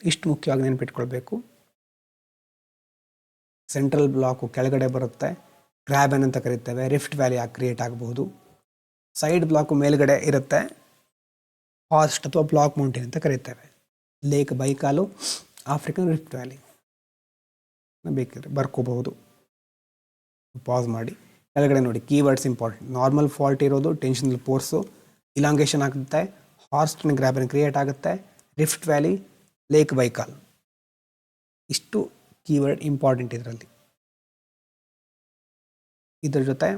ಇಷ್ಟು ಮುಖ್ಯವಾಗಿ ನೆನಪಿಟ್ಕೊಳ್ಬೇಕು. ಸೆಂಟ್ರಲ್ ಬ್ಲಾಕು ಕೆಳಗಡೆ ಬರುತ್ತೆ, ಗ್ರಾಬೆನ್ ಅಂತ ಕರಿತೇವೆ, ರಿಫ್ಟ್ ವ್ಯಾಲಿ ಕ್ರಿಯೇಟ್ ಆಗಬಹುದು. ಸೈಡ್ ಬ್ಲಾಕು ಮೇಲ್ಗಡೆ ಇರುತ್ತೆ, ಹಾರ್ಸ್ಟ್ ಅಥವಾ ಬ್ಲಾಕ್ ಮೌಂಟೇನ್ ಅಂತ ಕರಿತೇವೆ. ಲೇಕ್ ಬೈಕಾಲು, ಆಫ್ರಿಕನ್ ರಿಫ್ಟ್ ವ್ಯಾಲಿ ಬೇಕಿದ್ರೆ ಬರ್ಕೋಬಹುದು. ಪಾಸ್ ಮಾಡಿ ಕೆಳಗಡೆ ನೋಡಿ, ಕೀವರ್ಡ್ಸ್ ಇಂಪಾರ್ಟೆಂಟ್. ನಾರ್ಮಲ್ ಫಾಲ್ಟ್ ಇರೋದು ಟೆನ್ಷನಲ್ ಫೋರ್ಸು, ಇಲಾಂಗೇಷನ್ ಆಗುತ್ತೆ, ಹಾರ್ಸ್ಟ್ ಅಂಡ್ ಗ್ರಾಬೆನ್ ಕ್ರಿಯೇಟ್ ಆಗುತ್ತೆ, ರಿಫ್ಟ್ ವ್ಯಾಲಿ, ಲೇಕ್ ಬೈಕಾಲ್. ಇಷ್ಟು ಕೀವರ್ಡ್ ಇಂಪಾರ್ಟೆಂಟ್ ಇದರಲ್ಲಿ. ಇದರ ಜೊತೆ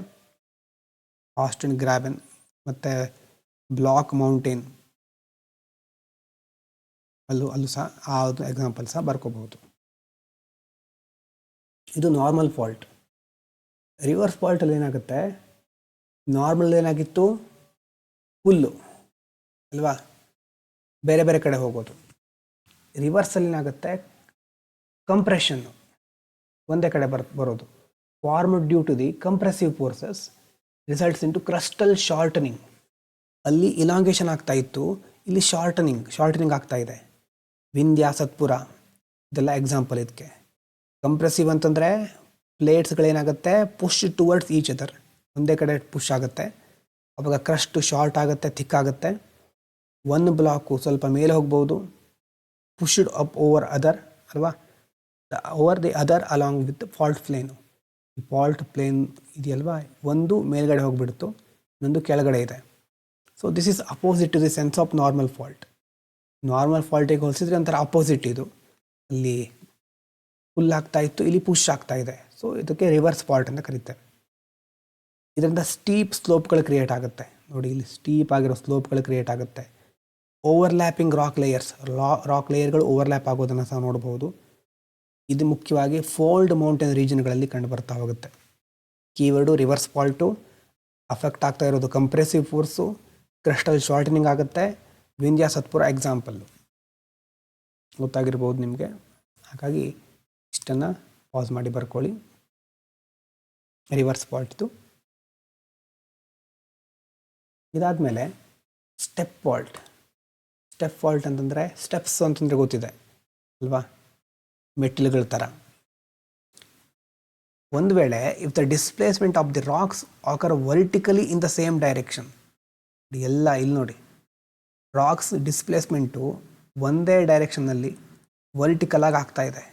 ಹಾರ್ಸ್ಟ್ ಅಂಡ್ ಗ್ರಾಬೆನ್ ಮತ್ತು ಬ್ಲಾಕ್ ಮೌಂಟೇನ್ ಅಲ್ಲೂ ಸಹ ಆ ಎಕ್ಸಾಂಪಲ್ ಸಹ ಬರ್ಕೋಬಹುದು. ಇದು ನಾರ್ಮಲ್ ಫಾಲ್ಟ್. ರಿವರ್ಸ್ ಫಾಲ್ಟಲ್ಲಿ ಏನಾಗುತ್ತೆ, ನಾರ್ಮಲ್ ಏನಾಗಿತ್ತು ಫುಲ್ಲು ಅಲ್ವಾ, ಬೇರೆ ಬೇರೆ ಕಡೆ ಹೋಗೋದು. ರಿವರ್ಸಲ್ಲಿ ಏನಾಗುತ್ತೆ, ಕಂಪ್ರೆಷನ್ನು ಒಂದೇ ಕಡೆ ಬರೋದು. Formed due to the compressive forces results in to crustal shortening. ಅಲ್ಲಿ ಇಲಾಂಗೇಷನ್ ಆಗ್ತಾ ಇತ್ತು, ಇಲ್ಲಿ ಶಾರ್ಟನಿಂಗ್ ಆಗ್ತಾ ಇದೆ. ವಿಂಧ್ಯ, ಸತ್ಪುರ ಇದೆಲ್ಲ ಎಕ್ಸಾಂಪಲ್ ಇದಕ್ಕೆ. ಕಂಪ್ರೆಸಿವ್ ಅಂತಂದರೆ ಪ್ಲೇಟ್ಸ್ಗಳೇನಾಗುತ್ತೆ, ಪುಷ್ ಟುವರ್ಡ್ಸ್ ಈಚ್ ಅದರ್, ಒಂದೇ ಕಡೆ ಪುಷ್ ಆಗುತ್ತೆ. ಅವಾಗ ಕ್ರಸ್ಟ್ ಶಾರ್ಟ್ ಆಗುತ್ತೆ, ಥಿಕ್ ಆಗುತ್ತೆ. ಒಂದು ಬ್ಲಾಕು ಸ್ವಲ್ಪ ಮೇಲೆ ಹೋಗ್ಬೋದು, ಪುಷ್ಡ್ ಅಪ್ ಓವರ್ ಅದರ್ ಅಲ್ವಾ, over the other along with fault plane. ಈ ಫಾಲ್ಟ್ ಪ್ಲೇನ್ ಇದೆಯಲ್ವಾ, ಒಂದು ಮೇಲ್ಗಡೆ ಹೋಗಿಬಿಡ್ತು, ಇನ್ನೊಂದು ಕೆಳಗಡೆ ಇದೆ. So this is opposite to the sense of normal fault. Normal ಫಾಲ್ಟಿಗೆ ಹೋಲಿಸಿದ್ರೆ ಒಂಥರ ಅಪೋಸಿಟ್ ಇದು. ಅಲ್ಲಿ ಪುಲ್ ಆಗ್ತಾ ಇತ್ತು, ಇಲ್ಲಿ ಪುಷ್ ಆಗ್ತಾ ಇದೆ. ಸೊ ಇದಕ್ಕೆ ರಿವರ್ಸ್ ಫಾಲ್ಟ್ ಅಂತ ಕರೀತೇವೆ. ಇದರಿಂದ ಸ್ಟೀಪ್ ಸ್ಲೋಪ್ಗಳು ಕ್ರಿಯೇಟ್ ಆಗುತ್ತೆ. ನೋಡಿ, ಇಲ್ಲಿ ಸ್ಟೀಪ್ ಆಗಿರೋ ಸ್ಲೋಪ್ಗಳು ಕ್ರಿಯೇಟ್ ಆಗುತ್ತೆ. ಓವರ್ಲ್ಯಾಪಿಂಗ್ ರಾಕ್ ಲೇಯರ್ಸ್, ರಾಕ್ ಲೇಯರ್ಗಳು ಓವರ್ಲ್ಯಾಪ್ ಆಗೋದನ್ನು ಸಹ ನೋಡ್ಬೋದು. ಇದು ಮುಖ್ಯವಾಗಿ ಫೋಲ್ಡ್ ಮೌಂಟೇನ್ ರೀಜನ್ಗಳಲ್ಲಿ ಕಂಡು ಬರ್ತಾ ಹೋಗುತ್ತೆ. Keyword reverse fault. ಅಫೆಕ್ಟ್ ಆಗ್ತಾ ಇರೋದು ಕಂಪ್ರೆಸಿವ್ ಫೋರ್ಸು, ಕ್ರಿಸ್ಟಲ್ ಶಾರ್ಟನಿಂಗ್ ಆಗುತ್ತೆ. ವಿಂಧ್ಯ ಸತ್ಪುರ ಎಕ್ಸಾಂಪಲ್ಲು ಗೊತ್ತಾಗಿರ್ಬೋದು ನಿಮಗೆ. ಹಾಗಾಗಿ ಇಷ್ಟನ್ನು ಪಾಸ್ ಮಾಡಿ ಬರ್ಕೊಳ್ಳಿ. ರಿವರ್ಸ್ ಫಾಲ್ಟ್ದು. ಇದಾದಮೇಲೆ ಸ್ಟೆಪ್ ಫಾಲ್ಟ್. ಸ್ಟೆಪ್ ಫಾಲ್ಟ್ ಅಂತಂದರೆ ಸ್ಟೆಪ್ಸ್ ಅಂತಂದರೆ ಗೊತ್ತಿದೆ ಅಲ್ವಾ, ಮೆಟ್ಟಿಲುಗಳ ಥರ. ಒಂದು ವೇಳೆ if the displacement of the rocks occur vertically in the same direction, ಎಲ್ಲ ಇಲ್ಲಿ ನೋಡಿ, ರಾಕ್ಸ್ ಡಿಸ್ಪ್ಲೇಸ್ಮೆಂಟು ಒಂದೇ ಡೈರೆಕ್ಷನ್ನಲ್ಲಿ ವರ್ಟಿಕಲ್ ಆಗಿ ಆಗ್ತಾ ಇದೆ.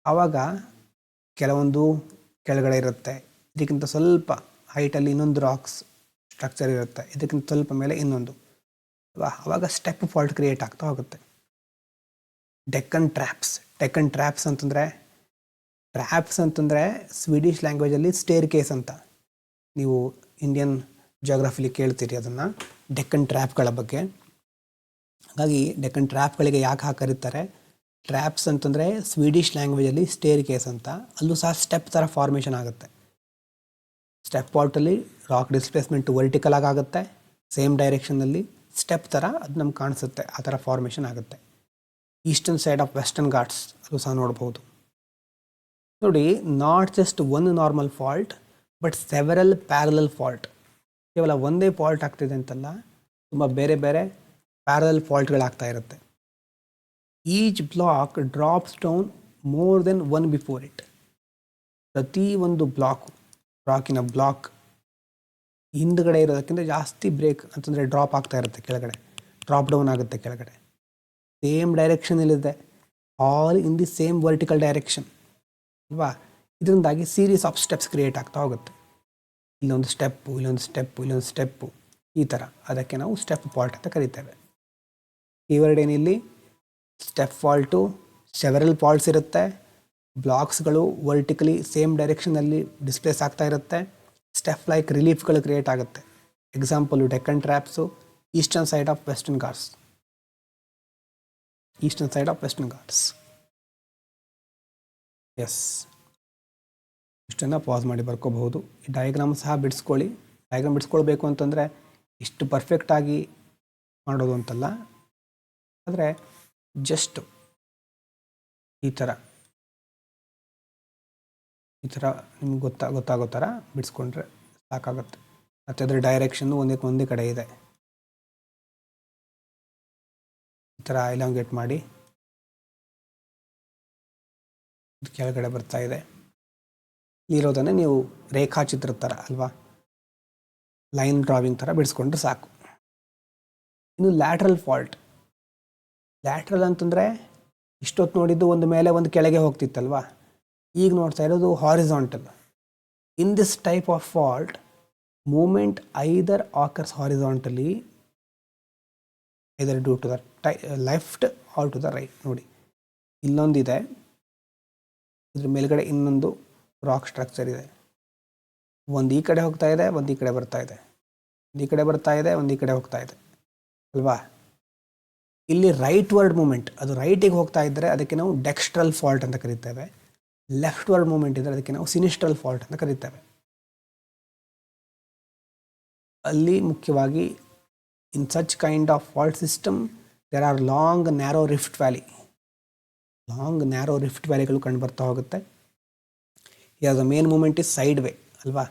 ಆವಾಗ ಕೆಲವೊಂದು ಕೆಳಗಡೆ ಇರುತ್ತೆ, ಇದಕ್ಕಿಂತ ಸ್ವಲ್ಪ ಹೈಟಲ್ಲಿ ಇನ್ನೊಂದು ರಾಕ್ಸ್ ಸ್ಟ್ರಕ್ಚರ್ ಇರುತ್ತೆ, ಇದಕ್ಕಿಂತ ಸ್ವಲ್ಪ ಮೇಲೆ ಇನ್ನೊಂದು. ಆವಾಗ ಸ್ಟೆಪ್ ಫಾಲ್ಟ್ ಕ್ರಿಯೇಟ್ ಆಗ್ತಾ ಹೋಗುತ್ತೆ. ಡೆಕ್ಕನ್ ಟ್ರ್ಯಾಪ್ಸ್ ಅಂತಂದರೆ ಸ್ವೀಡಿಷ್ ಲ್ಯಾಂಗ್ವೇಜಲ್ಲಿ ಸ್ಟೇರ್ ಕೇಸ್ ಅಂತ. ನೀವು ಇಂಡಿಯನ್ ಜಿಯೋಗ್ರಫಿಲಿ ಕೇಳ್ತೀರಿ ಅದನ್ನು, ಡೆಕ್ಕನ್ ಟ್ರ್ಯಾಪ್ಗಳ ಬಗ್ಗೆ. ಹಾಗಾಗಿ ಡೆಕ್ಕನ್ ಟ್ರ್ಯಾಪ್ಗಳಿಗೆ ಯಾಕೆ ಕರೀತಾರೆ, ಟ್ರ್ಯಾಪ್ಸ್ ಅಂತಂದರೆ ಸ್ವೀಡಿಷ್ ಲ್ಯಾಂಗ್ವೇಜಲ್ಲಿ ಸ್ಟೇರ್ ಕೇಸ್ ಅಂತ. ಅಲ್ಲೂ ಸಹ ಸ್ಟೆಪ್ ಥರ ಫಾರ್ಮೇಷನ್ ಆಗುತ್ತೆ. ಸ್ಟೆಪ್ ಫಾಲ್ಟಲ್ಲಿ ರಾಕ್ ಡಿಸ್ಪ್ಲೇಸ್ಮೆಂಟ್ ವರ್ಟಿಕಲ್ ಆಗುತ್ತೆ, ಸೇಮ್ ಡೈರೆಕ್ಷನ್ನಲ್ಲಿ ಸ್ಟೆಪ್ ಥರ ಅದು ನಮ್ಗೆ ಕಾಣಿಸುತ್ತೆ, ಆ ಥರ ಫಾರ್ಮೇಷನ್ ಆಗುತ್ತೆ. Eastern side of Western Ghats ಅದು ಸಹ ನೋಡ್ಬೋದು. ನೋಡಿ, not just one normal fault but several parallel fault. ಕೇವಲ ಒಂದೇ ಫಾಲ್ಟ್ ಆಗ್ತಿದೆ ಅಂತಲ್ಲ, ತುಂಬ ಬೇರೆ ಬೇರೆ ಪ್ಯಾರಲಲ್ ಫಾಲ್ಟ್ಗಳಾಗ್ತಾ ಇರುತ್ತೆ. Each block drops down more then one before it. ಪ್ರತಿ ಒಂದು ರಾಕಿನ ಬ್ಲಾಕ್ ಹಿಂದುಗಡೆ ಇರೋದಕ್ಕಿಂತ ಜಾಸ್ತಿ ಬ್ರೇಕ್ ಅಂತಂದರೆ ಡ್ರಾಪ್ ಆಗ್ತಾ ಇರುತ್ತೆ ಕೆಳಗಡೆ, ಡ್ರಾಪ್ ಡೌನ್ ಆಗುತ್ತೆ ಕೆಳಗಡೆ. ಸೇಮ್ ಡೈರೆಕ್ಷನಲ್ಲಿದೆ, all in the same vertical direction ಅಲ್ವಾ. ಇದರಿಂದಾಗಿ ಸೀರೀಸ್ ಆಫ್ ಸ್ಟೆಪ್ಸ್ ಕ್ರಿಯೇಟ್ ಆಗ್ತಾ ಹೋಗುತ್ತೆ. ಇಲ್ಲೊಂದು ಸ್ಟೆಪ್ಪು ಈ ಥರ. ಅದಕ್ಕೆ ನಾವು ಸ್ಟೆಪ್ ಫಾಲ್ಟ್ ಅಂತ ಕರಿತೇವೆ. ಕೀವರ್ಡ್ ಏನಿಲ್ಲಿ, ಸ್ಟೆಪ್ ಫಾಲ್ಟು, ಸೆವೆರಲ್ ಫಾಲ್ಟ್ಸ್ ಇರುತ್ತೆ, ಬ್ಲಾಕ್ಸ್ಗಳು ವರ್ಟಿಕಲಿ ಸೇಮ್ ಡೈರೆಕ್ಷನಲ್ಲಿ ಡಿಸ್ಪ್ಲೇಸ್ ಆಗ್ತಾ ಇರುತ್ತೆ, ಸ್ಟೆಪ್ ಲೈಕ್ ರಿಲೀಫ್ಗಳು ಕ್ರಿಯೇಟ್ ಆಗುತ್ತೆ. Example Deccan traps, eastern side of Western Ghats. Yes, ಇಷ್ಟನ್ನು ಪಾಸ್ ಮಾಡಿ ಬರ್ಕೋಬಹುದು. ಈ ಡಯಾಗ್ರಾಮ್ ಸಹ ಬಿಡಿಸ್ಕೊಳ್ಳಿ. ಡಯಾಗ್ರಾಮ್ ಬಿಡಿಸ್ಕೊಳ್ಬೇಕು ಅಂತಂದರೆ ಇಷ್ಟು ಪರ್ಫೆಕ್ಟಾಗಿ ಮಾಡೋದು ಅಂತಲ್ಲ, ಆದರೆ ಜಸ್ಟ್ ಈ ಥರ ನಿಮ್ಗೆ ಗೊತ್ತಾಗೋ ಥರ ಬಿಡಿಸ್ಕೊಂಡ್ರೆ ಸಾಕಾಗುತ್ತೆ. ಮತ್ತು ಅದರ ಡೈರೆಕ್ಷನ್ನು ಒಂದೇ ಕಡೆ ಇದೆ. ಈ ಥರ ಎಲಾಂಗೇಟ್ ಮಾಡಿ ಕೆಳಗಡೆ ಬರ್ತಾ ಇದೆ. ಇರೋದನ್ನೇ ನೀವು ರೇಖಾಚಿತ್ರದ ಥರ ಅಲ್ವಾ, ಲೈನ್ ಡ್ರಾವಿಂಗ್ ಥರ ಬಿಡಿಸ್ಕೊಂಡ್ರೆ ಸಾಕು. ಇನ್ನು ಲ್ಯಾಟ್ರಲ್ ಫಾಲ್ಟ್. ಲ್ಯಾಟ್ರಲ್ ಅಂತಂದರೆ ಇಷ್ಟೊತ್ತು ನೋಡಿದ್ದು ಒಂದು ಮೇಲೆ ಒಂದು ಕೆಳಗೆ ಹೋಗ್ತಿತ್ತಲ್ವಾ, ಈಗ ನೋಡ್ತಾ ಇರೋದು horizontal. In this type of fault movement either occurs horizontally, either due to the left or to the right. ನೋಡಿ, ಇಲ್ಲೊಂದಿದೆ, ಇದ್ರ ಮೇಲ್ಗಡೆ ಇನ್ನೊಂದು ರಾಕ್ ಸ್ಟ್ರಕ್ಚರ್ ಇದೆ. ಒಂದು ಈ ಕಡೆ ಹೋಗ್ತಾ ಇದೆ, ಒಂದು ಈ ಕಡೆ ಬರ್ತಾ ಇದೆ, ಒಂದು ಈ ಕಡೆ ಬರ್ತಾ ಇದೆ, ಒಂದು ಈ ಕಡೆ ಹೋಗ್ತಾ ಇದೆ ಅಲ್ವಾ. ಇಲ್ಲಿ ರೈಟ್ ವರ್ಡ್ ಮೂಮೆಂಟ್, ಅದು ರೈಟಿಗೆ ಹೋಗ್ತಾ ಇದ್ದರೆ ಅದಕ್ಕೆ ನಾವು ಡೆಕ್ಸ್ಟ್ರಲ್ ಫಾಲ್ಟ್ ಅಂತ ಕರಿತೇವೆ. ಲೆಫ್ಟ್ ವರ್ಡ್ ಮೂಮೆಂಟ್ ಇದ್ದರೆ ಅದಕ್ಕೆ ನಾವು ಸಿನಿಸ್ಟ್ರಲ್ ಫಾಲ್ಟ್ ಅಂತ ಕರಿತೇವೆ. ಅಲ್ಲಿ ಮುಖ್ಯವಾಗಿ in such kind of fault system there are long narrow rift ವ್ಯಾಲಿಗಳು ಕಂಡು ಬರ್ತಾ ಹೋಗುತ್ತೆ. ಯಾವುದು main movement is side way ಅಲ್ವಾ.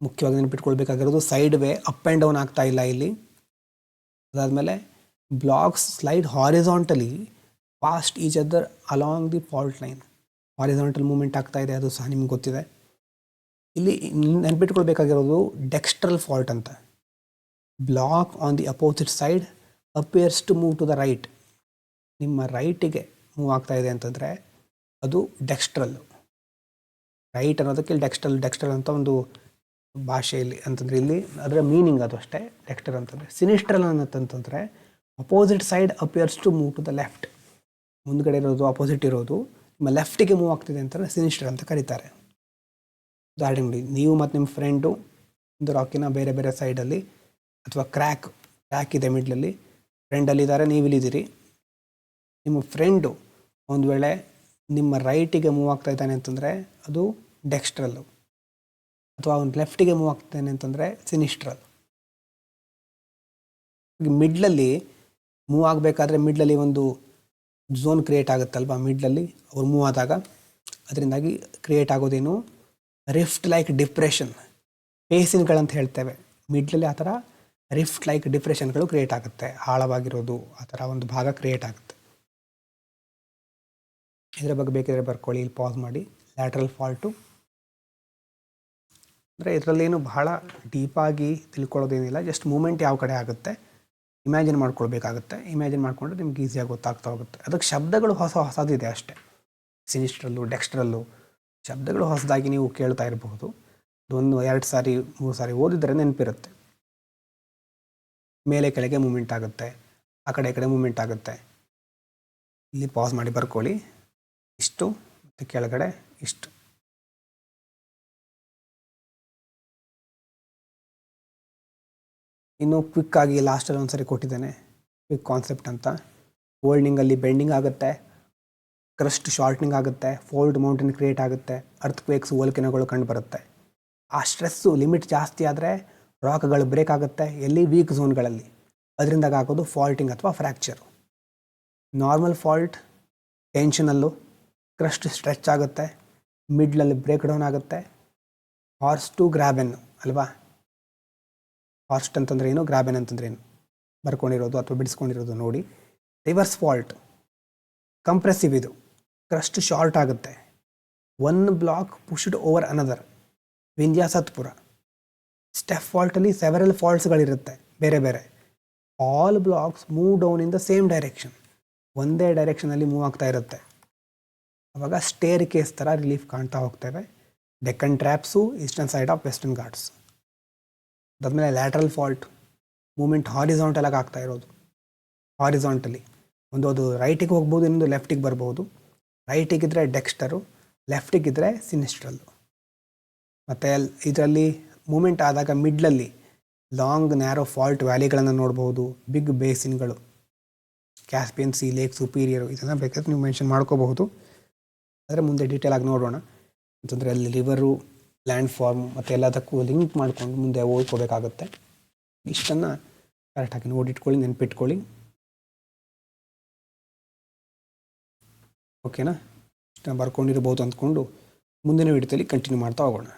ಮುಖ್ಯವಾಗಿ ನೆನಪಿಟ್ಕೊಳ್ಬೇಕಾಗಿರೋದು side way, up and down ಆಗ್ತಾ ಇಲ್ಲ ಇಲ್ಲಿ. ಅದಾದಮೇಲೆ blocks slide horizontally past each other along the fault line. Horizontal movement ಆಗ್ತಾ ಇದೆ, ಅದು ಸಹ ನಿಮ್ಗೆ ಗೊತ್ತಿದೆ. ಇಲ್ಲಿ ನೆನಪಿಟ್ಕೊಳ್ಬೇಕಾಗಿರೋದು ಡೆಕ್ಸ್ಟ್ರಲ್ ಫಾಲ್ಟ್ ಅಂತ. Block on the opposite side appears to move to the right. ನಿಮ್ಮ ರೈಟಿಗೆ ಮೂವ್ ಆಗ್ತಾ ಇದೆ ಅಂತಂದರೆ ಅದು ಡೆಕ್ಸ್ಟ್ರಲ್ಲು. ರೈಟ್ ಅನ್ನೋದಕ್ಕೆ ಇಲ್ಲಿ ಡೆಕ್ಸ್ಟ್ರಲ್ ಅಂತ ಒಂದು ಭಾಷೆಯಲ್ಲಿ ಅಂತಂದರೆ ಇಲ್ಲಿ ಅದರ ಮೀನಿಂಗ್ ಅದು ಅಷ್ಟೇ. ಡೆಕ್ಸ್ಟರ್ ಅಂತಂದರೆ ಸಿನಿಸ್ಟ್ರಲ್ ಅನ್ನತ್ತಂತಂದರೆ opposite side appears to move to the left. ಮುಂದ್ಗಡೆ ಇರೋದು ಅಪೋಸಿಟ್ ಇರೋದು ನಿಮ್ಮ ಲೆಫ್ಟಿಗೆ ಮೂವ್ ಆಗ್ತಿದೆ ಅಂತಂದರೆ ಸಿನಿಸ್ಟರ್ ಅಂತ ಕರೀತಾರೆ. ಉದಾಹರಣೆ ನೋಡಿ, ನೀವು ಮತ್ತು ನಿಮ್ಮ ಫ್ರೆಂಡು ಒಂದು ರಾಕಿನ ಬೇರೆ ಬೇರೆ ಸೈಡಲ್ಲಿ ಅಥವಾ ಕ್ರ್ಯಾಕ್ ಇದೆ ಮಿಡ್ಲಲ್ಲಿ, ಫ್ರೆಂಡಲ್ಲಿದ್ದಾರೆ, ನೀವಿಲ್ಲಿದ್ದೀರಿ. ನಿಮ್ಮ ಫ್ರೆಂಡು ಒಂದು ವೇಳೆ ನಿಮ್ಮ ರೈಟಿಗೆ ಮೂವ್ ಆಗ್ತಾ ಇದ್ದಾನೆ ಅಂತಂದರೆ ಅದು ಡೆಕ್ಸ್ಟ್ರಲ್ಲು, ಅಥವಾ ಅವ್ನು ಲೆಫ್ಟಿಗೆ ಮೂವ್ ಆಗ್ತಾನೆ ಅಂತಂದರೆ ಸಿನಿಸ್ಟ್ರಲ್. ಮಿಡ್ಲಲ್ಲಿ ಮೂವ್ ಆಗಬೇಕಾದ್ರೆ ಮಿಡ್ಲಲ್ಲಿ ಒಂದು ಝೋನ್ ಕ್ರಿಯೇಟ್ ಆಗುತ್ತಲ್ವ, ಮಿಡ್ಲಲ್ಲಿ ಅವ್ರು ಮೂವ್ ಆದಾಗ ಅದರಿಂದಾಗಿ ಕ್ರಿಯೇಟ್ ಆಗೋದೇನು, ರಿಫ್ಟ್ ಲೈಕ್ ಡಿಪ್ರೆಷನ್, ಬೇಸಿನ್ಗಳಂತ ಹೇಳ್ತೇವೆ. ಮಿಡ್ಲಲ್ಲಿ ಆ ಥರ ರಿಫ್ಟ್ ಲೈಕ್ ಡಿಪ್ರೆಷನ್ಗಳು ಕ್ರಿಯೇಟ್ ಆಗುತ್ತೆ, ಆಳವಾಗಿರೋದು ಆ ಥರ ಒಂದು ಭಾಗ ಕ್ರಿಯೇಟ್ ಆಗುತ್ತೆ. ಇದರ ಬಗ್ಗೆ ಬೇಕಿದ್ರೆ ಬರ್ಕೊಳ್ಳಿ, ಇಲ್ಲಿ ಪಾಸ್ ಮಾಡಿ. ಲ್ಯಾಟ್ರಲ್ ಫಾಲ್ಟು ಅಂದರೆ ಇದರಲ್ಲೇನು ಬಹಳ ಡೀಪಾಗಿ ತಿಳ್ಕೊಳ್ಳೋದೇನಿಲ್ಲ, ಜಸ್ಟ್ ಮೂಮೆಂಟ್ ಯಾವ ಕಡೆ ಆಗುತ್ತೆ ಇಮ್ಯಾಜಿನ್ ಮಾಡ್ಕೊಳ್ಬೇಕಾಗುತ್ತೆ. ಇಮ್ಯಾಜಿನ್ ಮಾಡಿಕೊಂಡ್ರೆ ನಿಮ್ಗೆ ಈಸಿಯಾಗಿ ಗೊತ್ತಾಗ್ತಾ ಹೋಗುತ್ತೆ. ಅದಕ್ಕೆ ಶಬ್ದಗಳು ಹೊಸದಿದೆ ಅಷ್ಟೇ. ಸಿನಿಸ್ಟ್ರಲ್ಲು, ಡೆಕ್ಸ್ಟ್ರಲ್ಲು ಶಬ್ದಗಳು ಹೊಸದಾಗಿ ನೀವು ಕೇಳ್ತಾ ಇರಬಹುದು. ಒಂದು 2 ಸಾರಿ 3 ಸಾರಿ ಓದಿದರೆ ನೆನಪಿರುತ್ತೆ. ಮೇಲೆ ಕೆಳಗೆ ಮೂಮೆಂಟ್ ಆಗುತ್ತೆ, ಆ ಕಡೆ ಈ ಕಡೆ ಮೂಮೆಂಟ್ ಆಗುತ್ತೆ. ಇಲ್ಲಿ ಪಾಸ್ ಮಾಡಿ ಬರ್ಕೊಳ್ಳಿ. ಇಷ್ಟು ಮತ್ತು ಕೆಳಗಡೆ ಇಷ್ಟು. ಇನ್ನು ಕ್ವಿಕ್ಕಾಗಿ ಲಾಸ್ಟಲ್ಲಿ ಒಂದು ಸರಿ ಕೊಟ್ಟಿದ್ದೇನೆ, ಕ್ವಿಕ್ ಕಾನ್ಸೆಪ್ಟ್ ಅಂತ. ಫೋಲ್ಡಿಂಗಲ್ಲಿ ಬೆಂಡಿಂಗ್ ಆಗುತ್ತೆ, ಕ್ರಸ್ಟ್ ಶಾರ್ಟ್ನಿಂಗ್ ಆಗುತ್ತೆ, ಫೋಲ್ಡ್ ಮೌಂಟೇನ್ ಕ್ರಿಯೇಟ್ ಆಗುತ್ತೆ, ಅರ್ಥಕ್ವೇಕ್ಸ್ ವೋಲ್ಕೆನೋಗಳು ಕಂಡು ಬರುತ್ತೆ. ಆ ಸ್ಟ್ರೆಸ್ಸು ಲಿಮಿಟ್ ಜಾಸ್ತಿ ಆದರೆ ರಾಕ್ಗಳು ಬ್ರೇಕ್ ಆಗುತ್ತೆ, ಎಲ್ಲಿ ವೀಕ್ ಝೋನ್ಗಳಲ್ಲಿ. ಅದರಿಂದಾಗ ಆಗೋದು ಫಾಲ್ಟಿಂಗ್ ಅಥವಾ fracture. Normal fault ಟೆನ್ಷನಲ್ಲು, crust stretch ಆಗುತ್ತೆ, ಮಿಡ್ಲಲ್ಲಿ ಬ್ರೇಕ್ ಡೌನ್ ಆಗುತ್ತೆ. ಹಾರ್ಸ್ ಟು ಗ್ರಾಬೆನ್ ಅಲ್ವಾ, ಹಾರ್ಸ್ಟ್ ಅಂತಂದ್ರೆ ಏನು, ಗ್ರಾಬೆನ್ ಅಂತಂದ್ರೆ ಏನು ಬರ್ಕೊಂಡಿರೋದು ಅಥವಾ ಬಿಡಿಸ್ಕೊಂಡಿರೋದು ನೋಡಿ. ರಿವರ್ಸ್ ಫಾಲ್ಟ್ ಕಂಪ್ರೆಸಿವ್, ಇದು ಕ್ರಸ್ಟ್ ಶಾರ್ಟ್ ಆಗುತ್ತೆ, one block pushed over another, Vindhya Satpura. Step ಫಾಲ್ಟಲ್ಲಿ ಸೆವೆರಲ್ ಫಾಲ್ಟ್ಸ್ಗಳಿರುತ್ತೆ ಬೇರೆ ಬೇರೆ. All blocks move down in the same direction, ಒಂದೇ ಡೈರೆಕ್ಷನಲ್ಲಿ ಮೂವ್ ಆಗ್ತಾ ಇರುತ್ತೆ. ಆವಾಗ ಸ್ಟೇರ್ ಕೇಸ್ ಥರ ರಿಲೀಫ್ ಕಾಣ್ತಾ ಹೋಗ್ತೇವೆ. Deccan traps, eastern side of Western Ghats. ಅದಾದಮೇಲೆ ಲ್ಯಾಟ್ರಲ್ ಫಾಲ್ಟ್, ಮೂಮೆಂಟ್ ಹಾರಿಸಾಂಟಲಾಗಿ ಆಗ್ತಾ ಇರೋದು. ಹಾರಿಸಾಂಟಲಿ ಒಂದು ಅದು ರೈಟಿಗೆ ಹೋಗ್ಬೋದು, ಇನ್ನೊಂದು ಲೆಫ್ಟಿಗೆ ಬರ್ಬೋದು. ರೈಟಿಗಿದ್ರೆ ಡೆಕ್ಸ್ಟರು, ಲೆಫ್ಟಿಗಿದ್ರೆ ಸಿನಿಸ್ಟ್ರಲ್ಲು. ಮತ್ತು ಇದರಲ್ಲಿ ಮೂಮೆಂಟ್ ಆದಾಗ ಮಿಡ್ಲಲ್ಲಿ ಲಾಂಗ್ ನ್ಯಾರೋ ಫಾಲ್ಟ್ ವ್ಯಾಲಿಗಳನ್ನು ನೋಡ್ಬೋದು, ಬಿಗ್ ಬೇಸಿನ್ಗಳು, ಕ್ಯಾಸ್ಪಿಯನ್ ಸಿ, ಲೇಕ್ ಸುಪೀರಿಯರು, ಇದನ್ನು ಬೇಕಾದ್ರೆ ನೀವು ಮೆನ್ಷನ್ ಮಾಡ್ಕೋಬಹುದು. ಆದರೆ ಮುಂದೆ ಡೀಟೇಲ್ ಆಗಿ ನೋಡೋಣ. ಅಂತಂದರೆ ಅಲ್ಲಿ ರಿವರು, ಲ್ಯಾಂಡ್ ಫಾರ್ಮ್ ಮತ್ತು ಎಲ್ಲದಕ್ಕೂ ಲಿಂಕ್ ಮಾಡ್ಕೊಂಡು ಮುಂದೆ ಓದ್ಕೋಬೇಕಾಗುತ್ತೆ. ಇಷ್ಟನ್ನು ಕರೆಕ್ಟಾಗಿ ನೋಡಿಟ್ಕೊಳ್ಳಿ, ನೆನಪಿಟ್ಕೊಳ್ಳಿ. ಓಕೆನಾ? ಇಷ್ಟನ್ನು ಬರ್ಕೊಂಡಿರ್ಬೋದು ಅಂದ್ಕೊಂಡು ಮುಂದಿನ ವಿಡಿಯೋದಲ್ಲಿ ಕಂಟಿನ್ಯೂ ಮಾಡ್ತಾ ಹೋಗೋಣ.